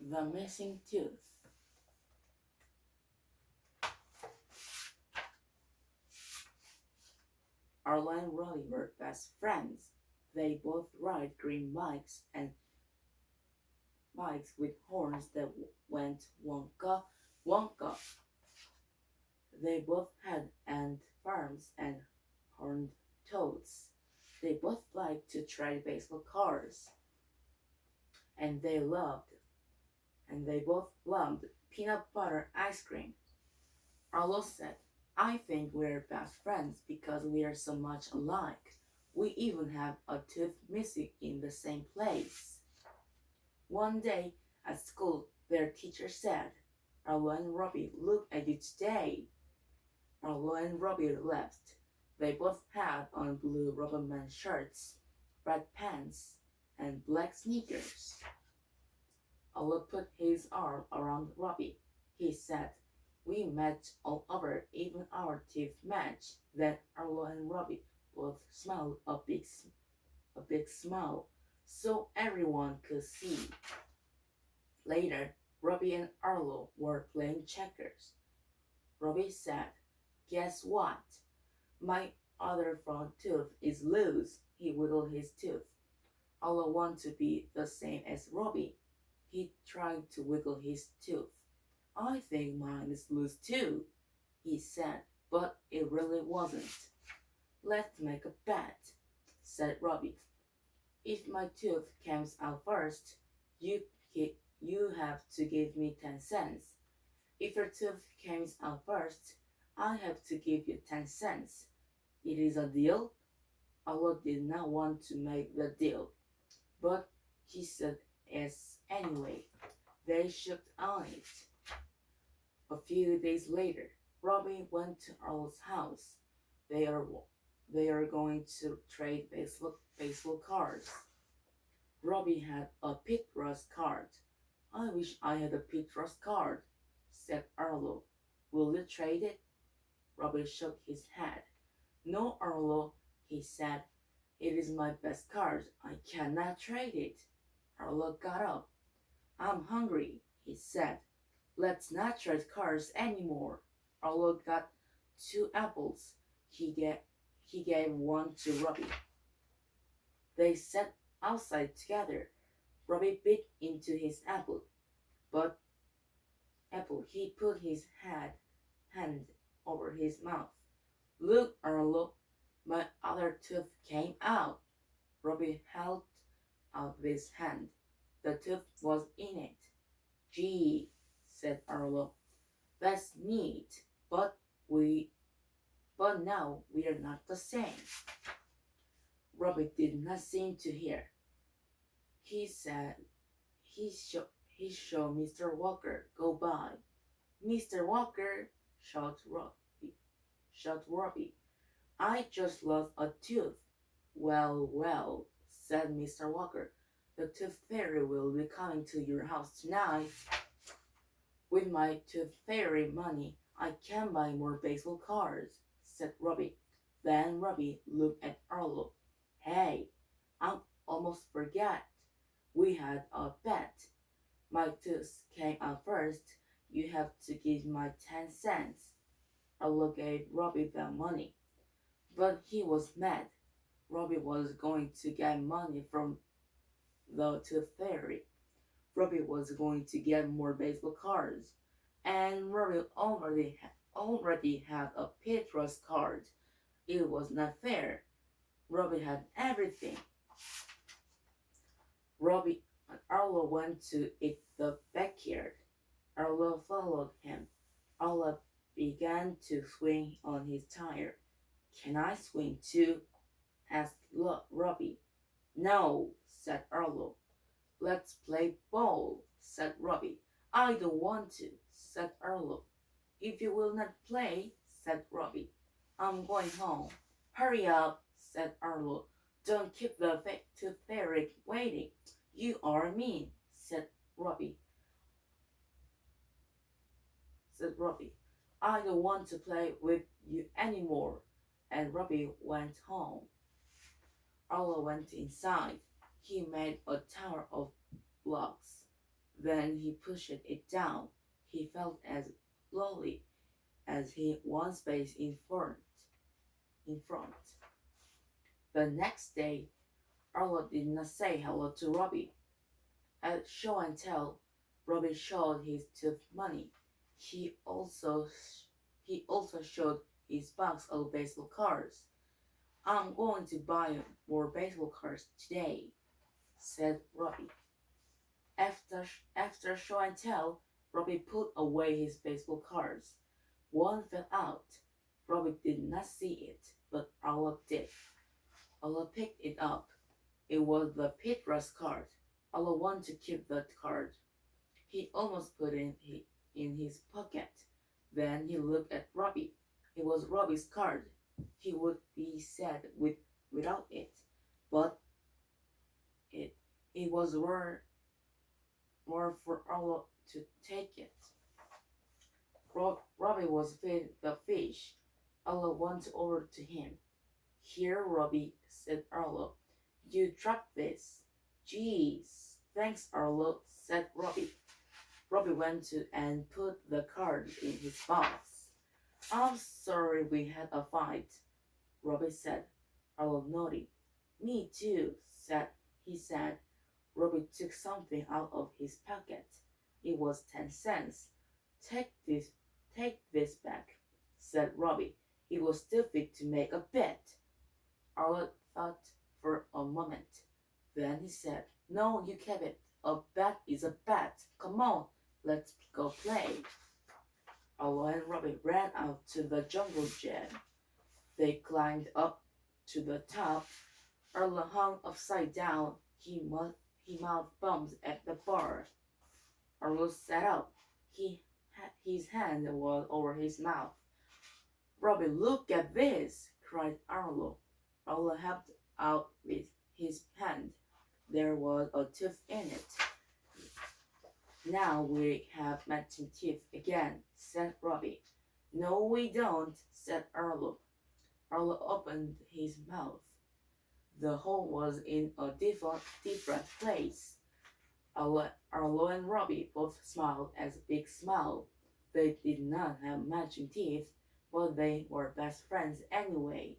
The Missing Tooth. Arlo and Robbie were best friends. They both ride green bikes with horns that went wonka wonka. They both had ant farms and horned toads. They both liked to trade baseball cards, and they both loved peanut butter ice cream. Arlo said, I think we're best friends because we are so much alike. We even have a tooth missing in the same place. One day at school, their teacher said, Arlo and Robbie, look at you today. Arlo and Robbie left. They both had on blue rubberman shirts, red pants, and black sneakers. Arlo put his arm around Robbie. He said, we met all over, even our teeth match. Then Arlo and Robbie both smiled a big smile, so everyone could see. Later, Robbie and Arlo were playing checkers. Robbie said, guess what? My other front tooth is loose. He wiggled his tooth. Arlo wanted to be the same as Robbie. He tried to wiggle his tooth. I think mine is loose too, he said, but it really wasn't. Let's make a bet, said Robbie. If my tooth comes out first, you you have to give me 10 cents. If your tooth comes out first, I have to give you 10 cents. It is a deal? Arlo did not want to make the deal, but he said yes anyway. They shook on it. A few days later, Robbie went to Arlo's house. They are they are going to trade baseball cards. Robbie had a Pete Rose card. I wish I had a Pete Rose card, said Arlo. Will you trade it? Robbie shook his head. No, Arlo, he said. It is my best card. I cannot trade it. Arlo got up. I'm hungry, he said. Let's not trade cards anymore. Arlo got 2 apples. He gave one to Robbie. They sat outside together. Robbie bit into his but he put his hand over his mouth. Look, Arlo, my other tooth came out. Robbie held out his hand. The tooth was in it. Gee, said Arlo. That's neat, but now we are not the same. Robbie did not seem to hear. He said he saw Mr. Walker go by. Mr. Walker, shouted Robbie. I just lost a tooth. Well, well, said Mr. Walker. The tooth fairy will be coming to your house tonight. With my tooth fairy money, I can buy more baseball cards, said Robbie. Then Robbie looked at Arlo. Hey, I almost forgot. We had a bet. My tooth came out first. You have to give my 10 cents. Arlo gave Robbie the money. But he was mad. Robbie was going to get money from the tooth fairy. Robbie was going to get more baseball cards. And Robbie already had a Pete Rose card. It was not fair. Robbie had everything. Robbie and Arlo went to eat the backyard. Arlo followed him. Arlo began to swing on his tire. Can I swing too? Asked Robbie. No, said Arlo. Let's play ball, said Robbie. I don't want to, said Arlo. If you will not play, said Robbie, I'm going home. Hurry up, said Arlo. Don't keep the tooth fairy waiting. You are mean, said Robbie. I don't want to play with you anymore. And Robbie went home. Arlo went inside. He made a tower of blocks. Then he pushed it down. He felt as lonely as he once faced in front. The next day, Arlo did not say hello to Robbie. At show and tell, Robbie showed his tooth money. He also he also showed his box of baseball cards. I'm going to buy more baseball cards today, said Robbie. After show and tell, Robbie put away his baseball cards. One fell out. Robbie did not see it, but Arlo did. Arlo picked it up. It was the Pete Rose card. Arlo wanted to keep that card. He almost put it in his pocket. Then he looked at Robbie. It was Robbie's card. He would be sad without it, but it it was more for Arlo to take it. Robbie was feeding the fish. Arlo went over to him. Here, Robbie, said Arlo. You dropped this. Jeez. Thanks, Arlo, said Robbie. Robbie went to and put the card in his box. I'm sorry we had a fight, Robbie said. Arlo nodded. Me too, he said. Robbie took something out of his pocket. It was 10 cents. Take this back, said Robbie. It was stupid to make a bet. Arlo thought for a moment. Then he said, No, you kept it. A bet is a bet. Come on, let's go play. Arlo and Robbie ran out to the jungle gym. They climbed up to the top. Arlo hung upside down. He mouth bumps at the bar. Arlo sat up. His hand was over his mouth. Robbie, look at this, cried Arlo. Arlo helped out with his hand. There was a tooth in it. Now we have matching teeth again, said Robbie. No, we don't, said Arlo. Arlo opened his mouth. The hole was in a different place. Arlo and Robbie both smiled a big smile. They did not have matching teeth, but they were best friends anyway.